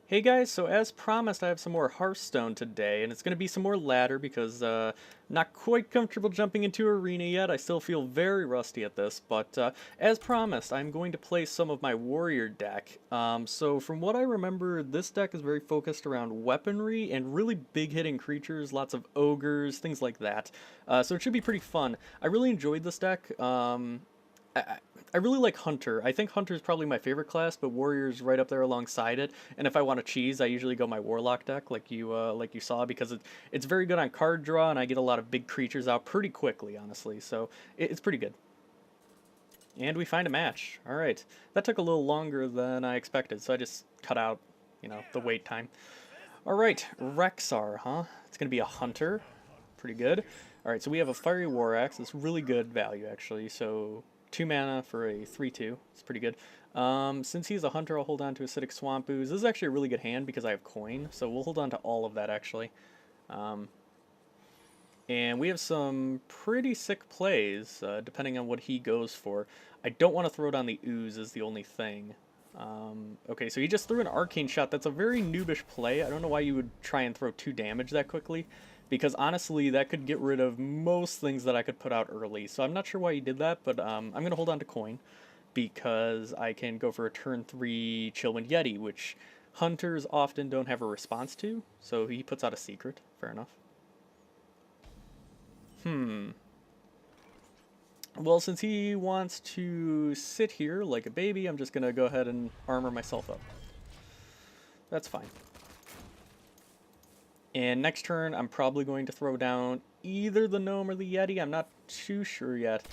Hey guys, so as promised, I have some more Hearthstone today, and it's going to be some more ladder because not quite comfortable jumping into arena yet. I still feel very rusty at this, but as promised, I'm going to play some of my warrior deck. So from what I remember, this deck is very focused around weaponry and really big hitting creatures, lots of ogres, things like that. So it should be pretty fun. I really enjoyed this deck. I, I really like Hunter. I think Hunter is probably my favorite class, but Warrior's right up there alongside it. And if I want to cheese, I usually go my Warlock deck, like you saw, because it's very good on card draw, and I get a lot of big creatures out pretty quickly, honestly. So it's pretty good. And we find a match. All right, that took a little longer than I expected, so I just cut out, the wait time. All right, Rexar, huh? It's gonna be a Hunter. Pretty good. All right, so we have a Fiery War Axe. It's really good value, actually. So 2 mana for a 3/2. It's pretty good. Since he's a hunter, I'll hold on to Acidic Swamp Ooze. This is actually a really good hand because I have coin, so we'll hold on to all of that, actually. Um, and we have some pretty sick plays, depending on what he goes for. I don't want to throw down the Ooze is the only thing. Okay, so he just threw an Arcane Shot. That's a very noobish play. I don't know why you would try and throw 2 damage that quickly, because honestly, that could get rid of most things that I could put out early. So I'm not sure why he did that, but I'm going to hold on to coin because I can go for a turn 3 Chillwind Yeti, which hunters often don't have a response to. So he puts out a secret. Fair enough. Well, since he wants to sit here like a baby, I'm just going to go ahead and armor myself up. That's fine. And next turn, I'm probably going to throw down either the Gnome or the Yeti. I'm not too sure yet.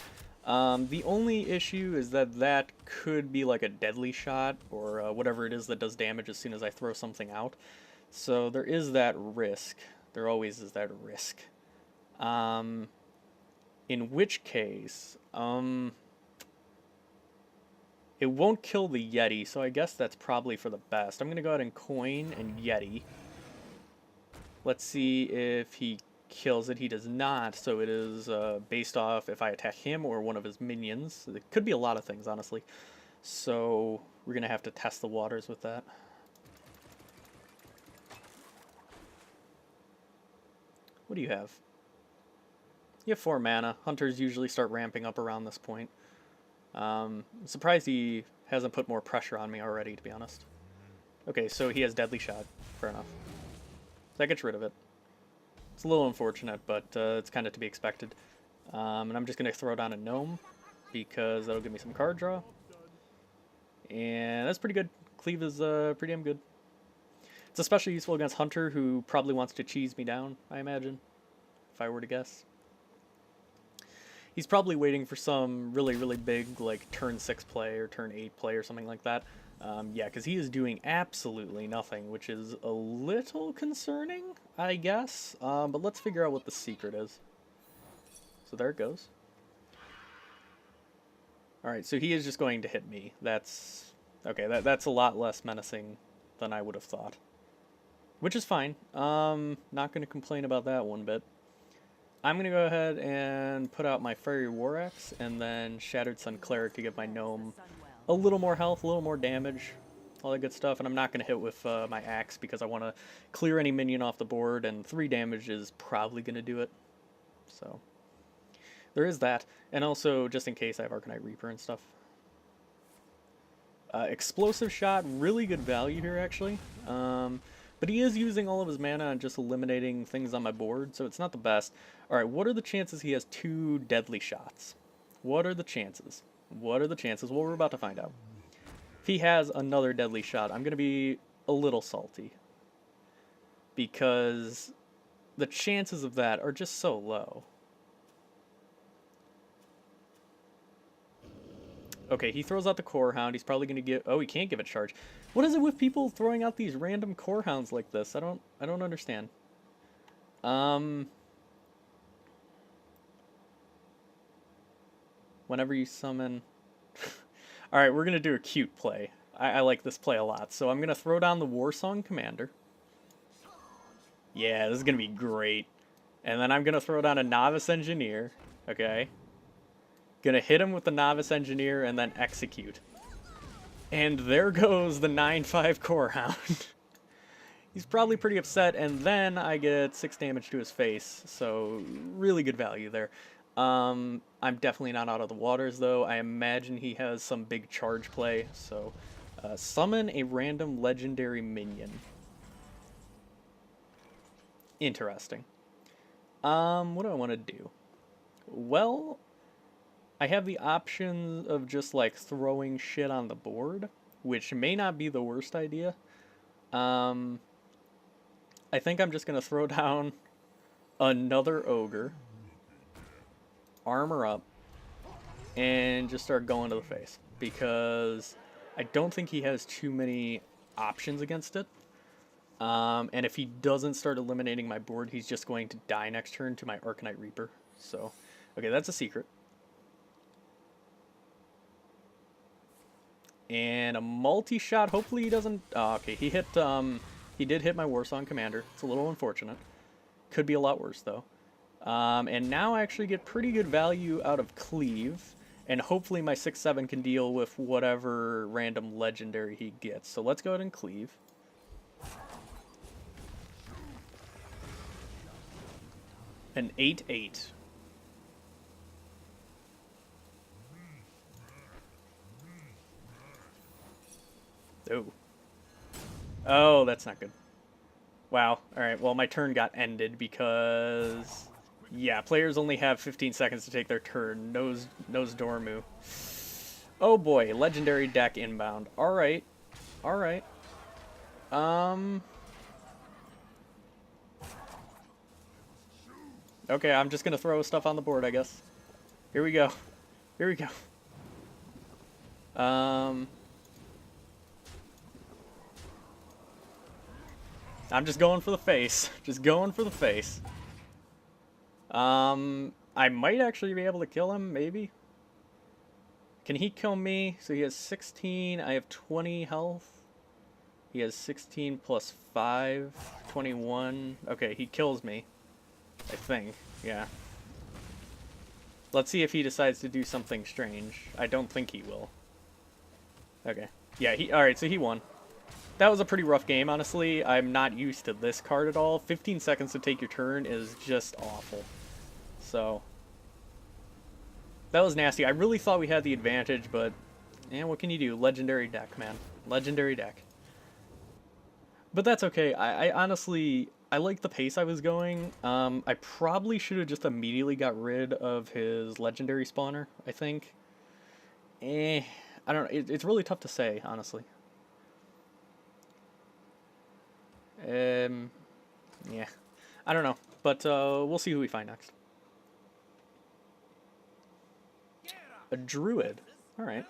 The only issue is that that could be like a deadly shot or whatever it is that does damage as soon as I throw something out. So there is that risk. There always is that risk. In which case, it won't kill the Yeti, so I guess that's probably for the best. I'm going to go ahead and coin and Yeti. Let's see if he kills it. He does not, so it is based off if I attack him or one of his minions. It could be a lot of things, honestly. So we're going to have to test the waters with that. What do you have? You have 4 mana. Hunters usually start ramping up around this point. I'm surprised he hasn't put more pressure on me already, to be honest. Okay, so he has Deadly Shot. Fair enough. That gets rid of it. It's a little unfortunate, but it's kind of to be expected. And I'm just going to throw down a Gnome because that'll give me some card draw. And that's pretty good. Cleave is pretty damn good. It's especially useful against Hunter, who probably wants to cheese me down, I imagine, if I were to guess. He's probably waiting for some really, really big, like, turn 6 play or turn 8 play or something like that. Yeah, because he is doing absolutely nothing, which is a little concerning, I guess. But let's figure out what the secret is. So there it goes. Alright, so he is just going to hit me. That's... Okay, that's a lot less menacing than I would have thought. Which is fine. Not going to complain about that one bit. I'm going to go ahead and put out my Fiery War Axe and then Shattered Sun Cleric to give my Gnome a little more health, a little more damage, all that good stuff. And I'm not going to hit with my axe because I want to clear any minion off the board, and 3 damage is probably going to do it. So there is that. And also, just in case, I have Arcanite Reaper and stuff. Explosive Shot, really good value here, actually. But he is using all of his mana and just eliminating things on my board, so it's not the best. Alright, what are the chances he has 2 deadly shots? What are the chances? What are the chances? Well, we're about to find out. If he has another deadly shot, I'm going to be a little salty. Because the chances of that are just so low. Okay, he throws out the Core Hound. He's probably going to give... Oh, he can't give it charge. What is it with people throwing out these random Core Hounds like this? I don't understand. Whenever you summon... Alright, we're going to do a cute play. I like this play a lot. So I'm going to throw down the Warsong Commander. Yeah, this is going to be great. And then I'm going to throw down a Novice Engineer. Okay. Gonna hit him with the Novice Engineer and then execute. And there goes the 9/5 Core Hound. He's probably pretty upset, and then I get 6 damage to his face, so really good value there. I'm definitely not out of the waters, though. I imagine he has some big charge play, so summon a random legendary minion. Interesting. What do I want to do? Well, I have the option of just, like, throwing shit on the board, which may not be the worst idea. Um, I think I'm just going to throw down another ogre, armor up, and just start going to the face. Because I don't think he has too many options against it. And if he doesn't start eliminating my board, he's just going to die next turn to my Arcanite Reaper. So, okay, that's a secret. And a multi-shot. Hopefully he doesn't... Oh, okay, he hit... he did hit my Warsong Commander. It's a little unfortunate. Could be a lot worse, though. And now I actually get pretty good value out of Cleave. And hopefully my 6/7 can deal with whatever random legendary he gets. So let's go ahead and Cleave. An 8/8. Oh. Oh, that's not good. Wow. Alright, well, my turn got ended because... Yeah, players only have 15 seconds to take their turn. Nose Dormu. Oh boy, legendary deck inbound. Alright. Alright. Okay, I'm just gonna throw stuff on the board, I guess. Here we go. Here we go. I'm just going for the face. Just going for the face. I might actually be able to kill him, maybe. Can he kill me? So he has 16, I have 20 health. He has 16 plus 5, 21. Okay, he kills me. I think, yeah. Let's see if he decides to do something strange. I don't think he will. Okay. Yeah, alright, so he won. That was a pretty rough game, honestly. I'm not used to this card at all. 15 seconds to take your turn is just awful. So, that was nasty. I really thought we had the advantage, but, what can you do? Legendary deck, man. Legendary deck. But that's okay. I honestly, I like the pace I was going. I probably should have just immediately got rid of his legendary spawner, I think. I don't know. It's really tough to say, honestly. Yeah. I don't know. But we'll see who we find next. A druid. Alright.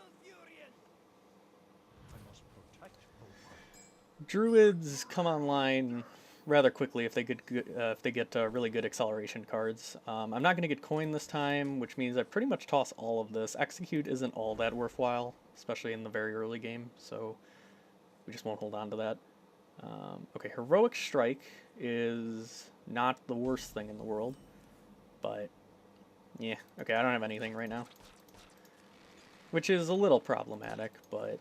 Druids come online rather quickly if they get really good acceleration cards. I'm not going to get coin this time, which means I pretty much toss all of this. Execute isn't all that worthwhile, especially in the very early game, so we just won't hold on to that. Okay, Heroic Strike is not the worst thing in the world, but yeah, okay, I don't have anything right now, which is a little problematic, but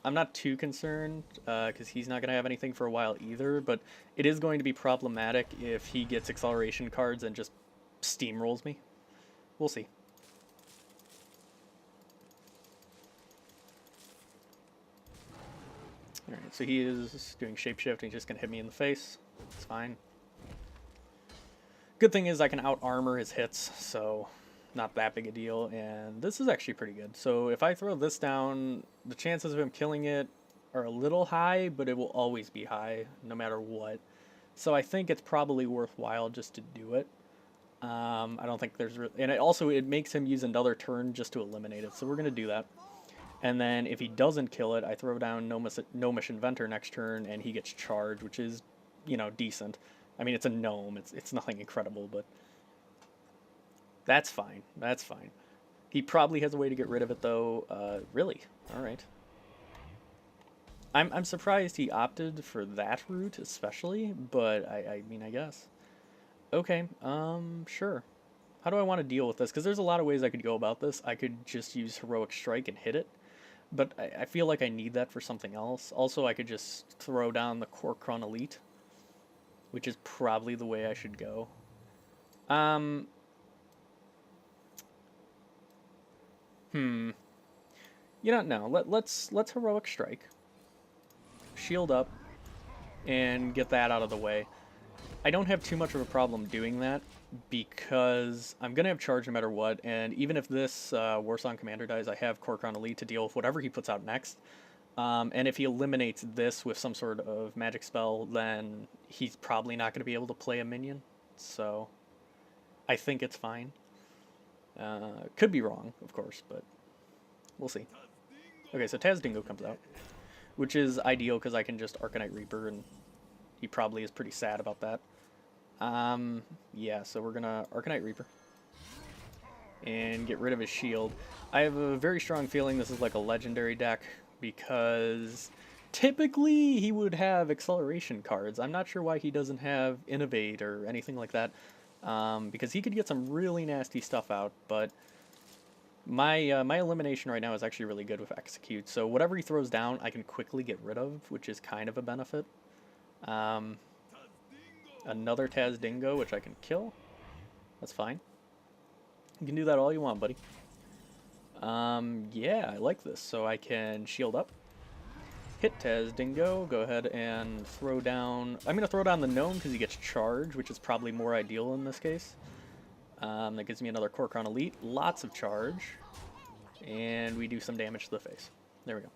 I'm not too concerned because he's not going to have anything for a while either, but it is going to be problematic if he gets acceleration cards and just steamrolls me. We'll see. Alright, so he is doing shapeshift and he's just going to hit me in the face. It's fine. Good thing is I can out-armor his hits, so not that big a deal, and this is actually pretty good. So if I throw this down, the chances of him killing it are a little high, but it will always be high, no matter what. So I think it's probably worthwhile just to do it. I don't think there's... And it makes him use another turn just to eliminate it, so we're going to do that. And then if he doesn't kill it, I throw down Gnomish Inventor next turn, and he gets charged, which is, decent. I mean, it's a gnome. It's nothing incredible, but that's fine. That's fine. He probably has a way to get rid of it, though. Really? All right. I'm surprised he opted for that route, especially, but I mean, I guess. Okay, sure. How do I want to deal with this? Because there's a lot of ways I could go about this. I could just use Heroic Strike and hit it. But I feel like I need that for something else. Also, I could just throw down the Korkron Elite, which is probably the way I should go. Hmm. You don't know. Let's heroic strike, shield up, and get that out of the way. I don't have too much of a problem doing that because I'm gonna have charge no matter what, and even if this Warsong Commander dies, I have Korkron Elite to deal with whatever he puts out next. And if he eliminates this with some sort of magic spell, then he's probably not going to be able to play a minion. So I think it's fine. Could be wrong, of course, but we'll see. Okay, so Taz Dingo comes out, which is ideal because I can just Arcanite Reaper, and he probably is pretty sad about that. Yeah, so we're going to Arcanite Reaper and get rid of his shield. I have a very strong feeling this is like a legendary deck because typically he would have acceleration cards. I'm not sure why he doesn't have Innovate or anything like that, because he could get some really nasty stuff out, but my elimination right now is actually really good with Execute, so whatever he throws down I can quickly get rid of, which is kind of a benefit. Another Taz Dingo, which I can kill. That's fine. You can do that all you want, buddy. Yeah, I like this. So I can shield up, hit Taz Dingo, go ahead and throw down... I'm going to throw down the Gnome because he gets charge, which is probably more ideal in this case. That gives me another Korkron Elite, lots of charge, and we do some damage to the face. There we go.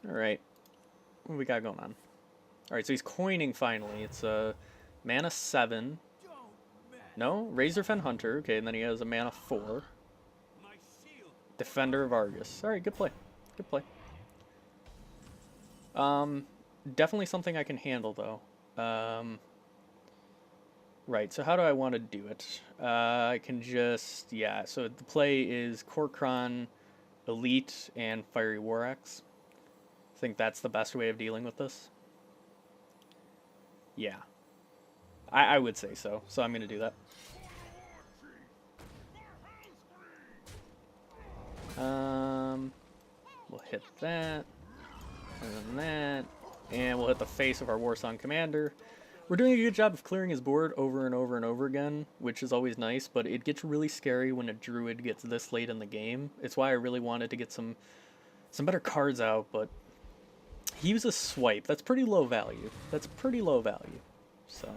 Alright, what do we got going on? Alright, so he's coining finally. It's a mana 7. No? Razorfen Hunter. Okay, and then he has a mana 4. Defender of Argus. Alright, good play. Good play. Definitely something I can handle, though. Right, so how do I want to do it? I can just... Yeah, so the play is Korkron, Elite, and Fiery War Axe. I think that's the best way of dealing with this. Yeah. I would say so, so I'm going to do that. We'll hit that, and then that, and we'll hit the face of our Warsong Commander. We're doing a good job of clearing his board over and over and over again, which is always nice, but it gets really scary when a Druid gets this late in the game. It's why I really wanted to get some better cards out, but he uses Swipe. That's pretty low value. That's pretty low value, so...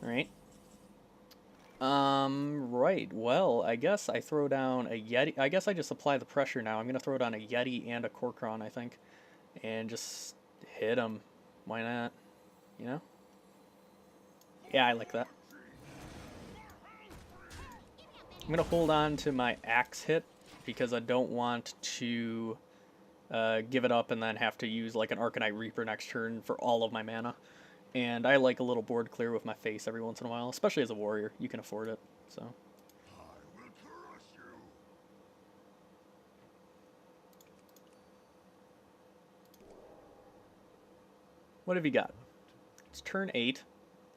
Alright. Right. Well, I guess I throw down a Yeti. I guess I just apply the pressure now. I'm going to throw down a Yeti and a Korkron, I think. And just hit him. Why not? You know? Yeah, I like that. I'm going to hold on to my Axe hit because I don't want to give it up and then have to use like an Arcanite Reaper next turn for all of my mana. And I like a little board clear with my face every once in a while, especially as a warrior. You can afford it, so. What have you got? It's turn 8.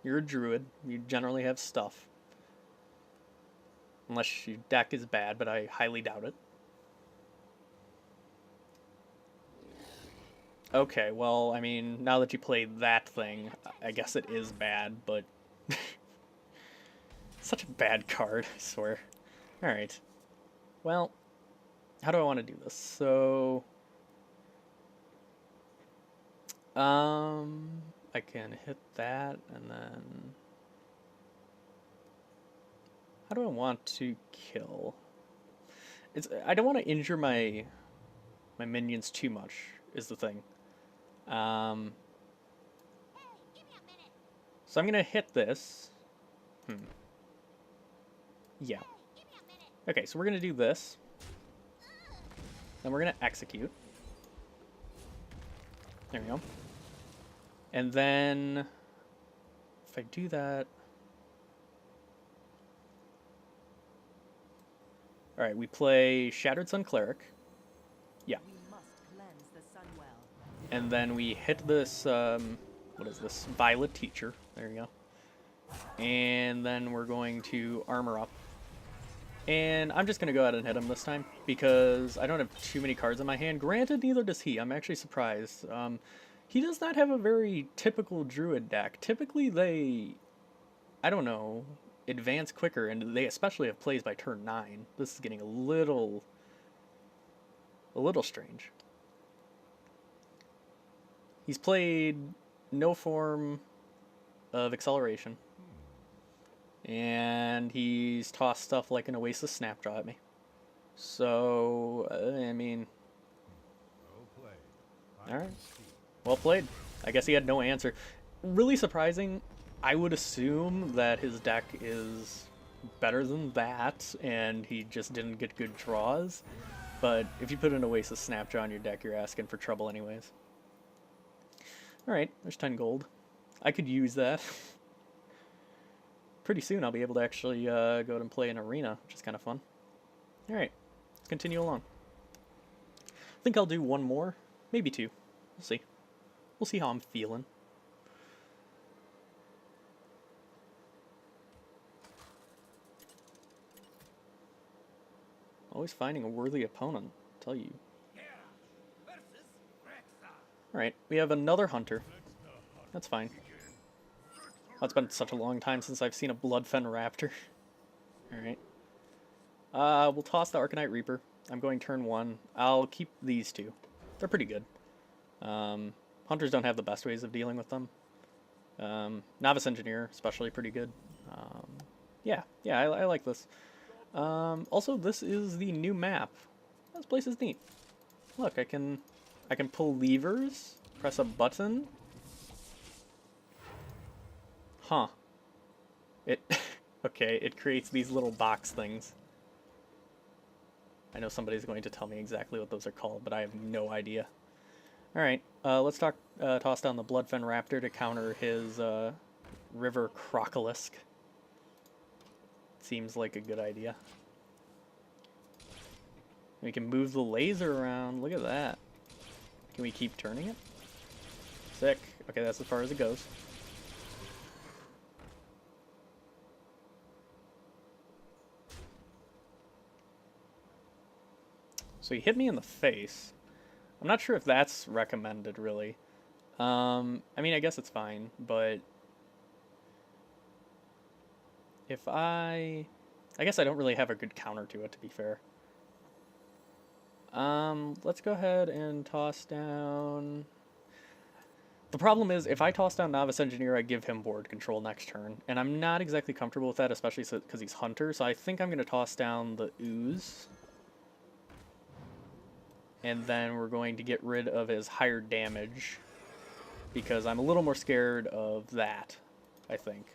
You're a druid. You generally have stuff. Unless your deck is bad, but I highly doubt it. Okay, well, I mean, now that you played that thing, I guess it is bad, but... Such a bad card, I swear. Alright. Well, how do I want to do this? So... I can hit that, and then... How do I want to kill? I don't want to injure my minions too much, is the thing. So I'm gonna hit this. Yeah. Okay, so we're gonna do this. Then we're gonna execute. There we go. And then if I do that... Alright, we play Shattered Sun Cleric. Yeah. And then we hit this, what is this? Violet Teacher. There you go. And then we're going to armor up. And I'm just going to go ahead and hit him this time, because I don't have too many cards in my hand. Granted, neither does he. I'm actually surprised. He does not have a very typical Druid deck. Typically, they, I don't know, advance quicker, and they especially have plays by turn 9. This is getting a little strange. He's played no form of acceleration. And he's tossed stuff like an Oasis Snapjaw at me. So, I mean... Alright. Well played. I guess he had no answer. Really surprising. I would assume that his deck is better than that, and he just didn't get good draws. But if you put an Oasis Snapjaw on your deck, you're asking for trouble anyways. Alright, there's 10 gold. I could use that. Pretty soon I'll be able to actually go out and play an arena, which is kind of fun. Alright, let's continue along. I think I'll do one more, maybe two. We'll see. We'll see how I'm feeling. Always finding a worthy opponent, I'll tell you. Alright, we have another hunter. That's fine. Oh, it's been such a long time since I've seen a Bloodfen Raptor. Alright. We'll toss the Arcanite Reaper. I'm going turn 1. I'll keep these two. They're pretty good. Hunters don't have the best ways of dealing with them. Novice Engineer, especially, pretty good. Yeah, I like this. Also, this is the new map. This place is neat. Look, I can pull levers, press a button. Huh. Okay, it creates these little box things. I know somebody's going to tell me exactly what those are called, but I have no idea. Alright, let's toss down the Bloodfen Raptor to counter his River Crocolisk. Seems like a good idea. We can move the laser around. Look at that. Can we keep turning it? Sick. Okay, that's as far as it goes. So he hit me in the face. I'm not sure if that's recommended, really. I mean, I guess it's fine, but... if I guess I don't really have a good counter to it, to be fair. Let's go ahead and toss down... The problem is, if I toss down Novice Engineer, I give him board control next turn. And I'm not exactly comfortable with that, especially because he's Hunter. So I think I'm going to toss down the Ooze. And then we're going to get rid of his higher damage, because I'm a little more scared of that, I think.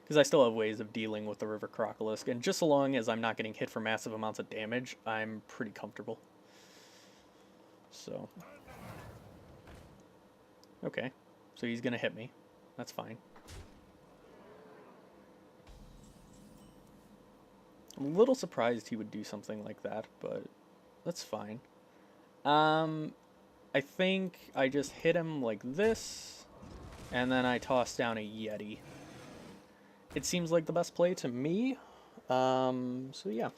Because I still have ways of dealing with the River Crocolisk, and just so long as I'm not getting hit for massive amounts of damage, I'm pretty comfortable. So. Okay, so he's going to hit me. That's fine. I'm a little surprised he would do something like that, but... that's fine. I think I just hit him like this, and then I toss down a Yeti. It seems like the best play to me. So yeah.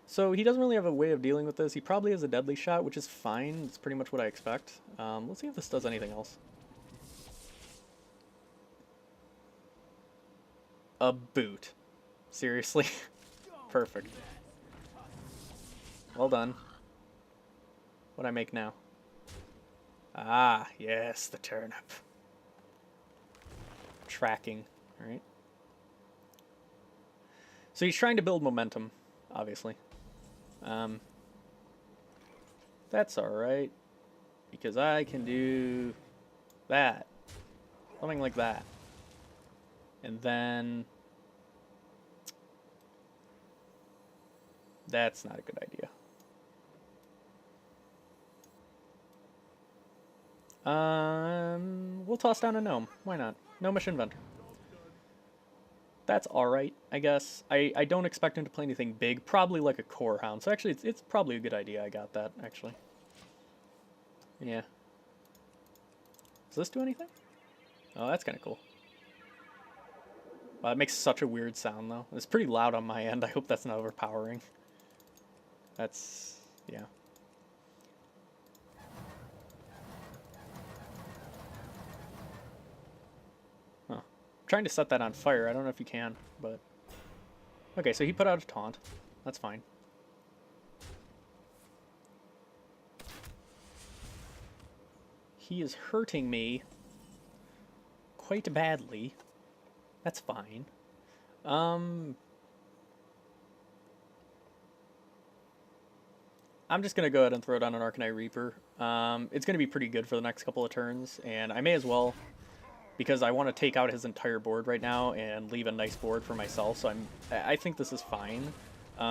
So he doesn't really have a way of dealing with this. He probably has a deadly shot, which is fine. It's pretty much what I expect. Let's see if this does anything else. A boot. Seriously? Perfect. Well done. What'd I make now? Ah, yes, the turnip. Tracking, alright. So he's trying to build momentum, obviously. That's alright, because I can do that. Something like that. And then... that's not a good idea. We'll toss down a gnome. Why not? Gnomish Inventor. That's alright, I guess. I don't expect him to play anything big. Probably like a Core Hound. So actually, it's probably a good idea I got that, actually. Yeah. Does this do anything? Oh, that's kind of cool. Wow, it makes such a weird sound, though. It's pretty loud on my end. I hope that's not overpowering. That's... yeah. Huh. I'm trying to set that on fire. I don't know if you can, but... okay, so he put out a taunt. That's fine. He is hurting me quite badly. That's fine. I'm just going to go ahead and throw down an Arcanite Reaper. It's going to be pretty good for the next couple of turns, and I may as well, because I want to take out his entire board right now and leave a nice board for myself, so I think this is fine.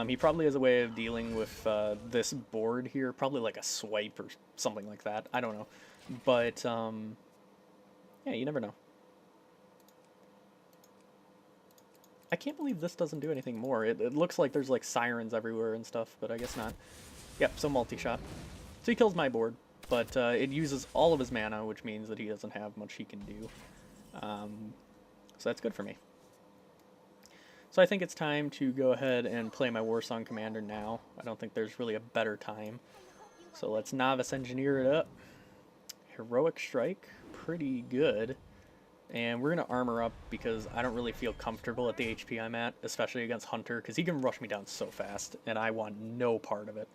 He probably has a way of dealing with this board here, probably like a swipe or something like that. I don't know. But, yeah, you never know. I can't believe this doesn't do anything more. It looks like there's like sirens everywhere and stuff, but I guess not. Yep, so multi-shot. So he kills my board, but it uses all of his mana, which means that he doesn't have much he can do. So that's good for me. So I think it's time to go ahead and play my Warsong Commander now. I don't think there's really a better time. So let's Novice Engineer it up. Heroic Strike, pretty good. And we're going to armor up because I don't really feel comfortable at the HP I'm at, especially against Hunter, because he can rush me down so fast, and I want no part of it.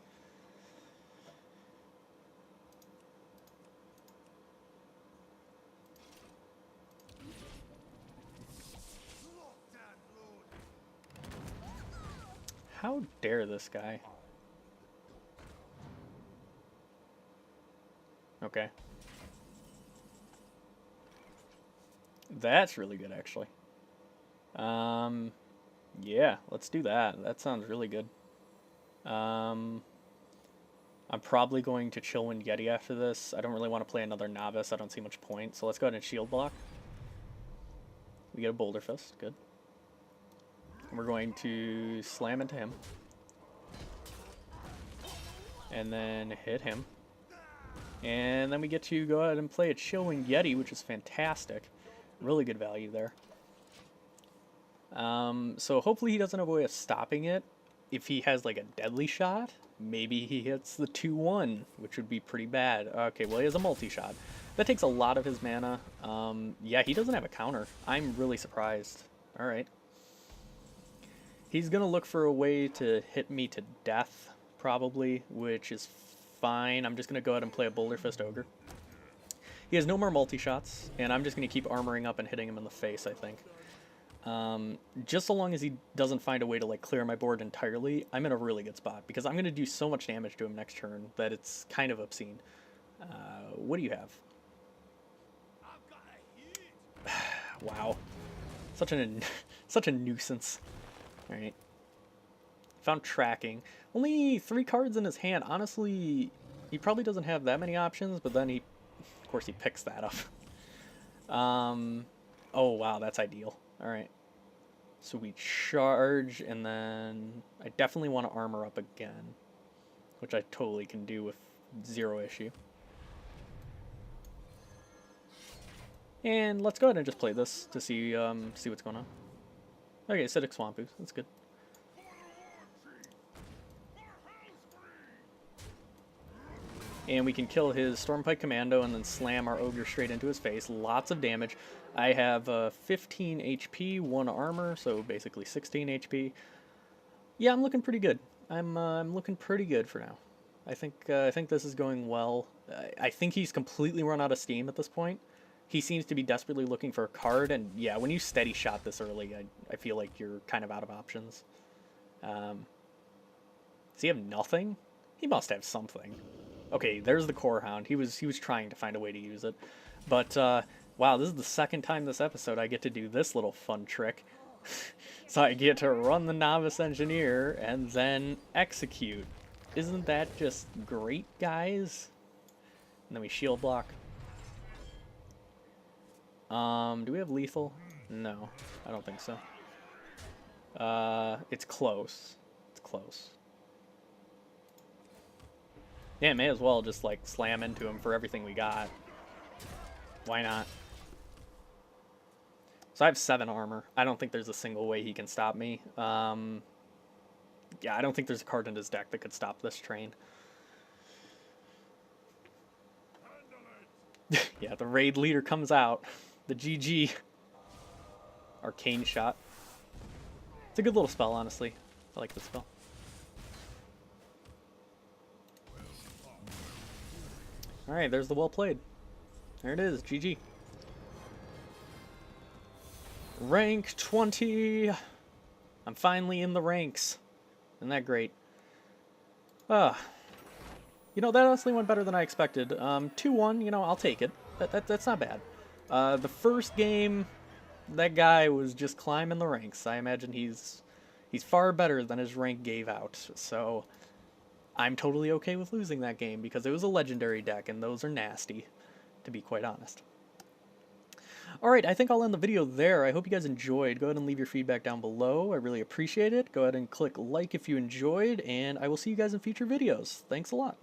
How dare this guy? Okay. That's really good, actually. Yeah, let's do that. That sounds really good. I'm probably going to Chillwind Yeti after this. I don't really want to play another Novice. I don't see much point. So let's go ahead and shield block. We get a Boulder Fist. Good. And we're going to slam into him. And then hit him. And then we get to go ahead and play a Chillwind Yeti, which is fantastic. Really good value there. So hopefully he doesn't have a way of stopping it. If he has like a deadly shot, maybe he hits the 2-1, which would be pretty bad. Okay, well he has a multi-shot. That takes a lot of his mana. Yeah, he doesn't have a counter. I'm really surprised. Alright. He's going to look for a way to hit me to death, probably, which is fine. I'm just going to go ahead and play a Boulder Fist Ogre. He has no more multi-shots, and I'm just going to keep armoring up and hitting him in the face, I think. Just so long as he doesn't find a way to like clear my board entirely, I'm in a really good spot, because I'm going to do so much damage to him next turn that it's kind of obscene. What do you have? Wow. Such a nuisance. Alright. Found tracking. Only 3 cards in his hand. Honestly, he probably doesn't have that many options, but then of course he picks that up. Oh wow, that's ideal. Alright. So we charge, and then I definitely want to armor up again, which I totally can do with 0 issue. And let's go ahead and just play this to see what's going on. Okay, Acidic Swampu. That's good. And we can kill his Stormpike Commando and then slam our Ogre straight into his face. Lots of damage. I have 15 HP, 1 armor, so basically 16 HP. Yeah, I'm looking pretty good. I'm looking pretty good for now. I think this is going well. I think he's completely run out of steam at this point. He seems to be desperately looking for a card, and yeah, when you steady shot this early, I feel like you're kind of out of options. Does he have nothing? He must have something. Okay, there's the Core Hound. He was trying to find a way to use it. But, wow, this is the second time this episode I get to do this little fun trick. So I get to run the Novice Engineer and then execute. Isn't that just great, guys? And then we shield block. Do we have lethal? No, I don't think so. It's close. It's close. Yeah, may as well just, like, slam into him for everything we got. Why not? So I have 7 armor. I don't think there's a single way he can stop me. Yeah, I don't think there's a card in his deck that could stop this train. Yeah, the raid leader comes out. The GG. Arcane Shot. It's a good little spell, honestly. I like this spell. Alright, there's the well played. There it is, GG. Rank 20! I'm finally in the ranks. Isn't that great? You know, that honestly went better than I expected. 2-1, you know, I'll take it. That's not bad. The first game, that guy was just climbing the ranks. I imagine he's far better than his rank gave out. So I'm totally okay with losing that game because it was a legendary deck, and those are nasty, to be quite honest. Alright, I think I'll end the video there. I hope you guys enjoyed. Go ahead and leave your feedback down below. I really appreciate it. Go ahead and click like if you enjoyed, and I will see you guys in future videos. Thanks a lot.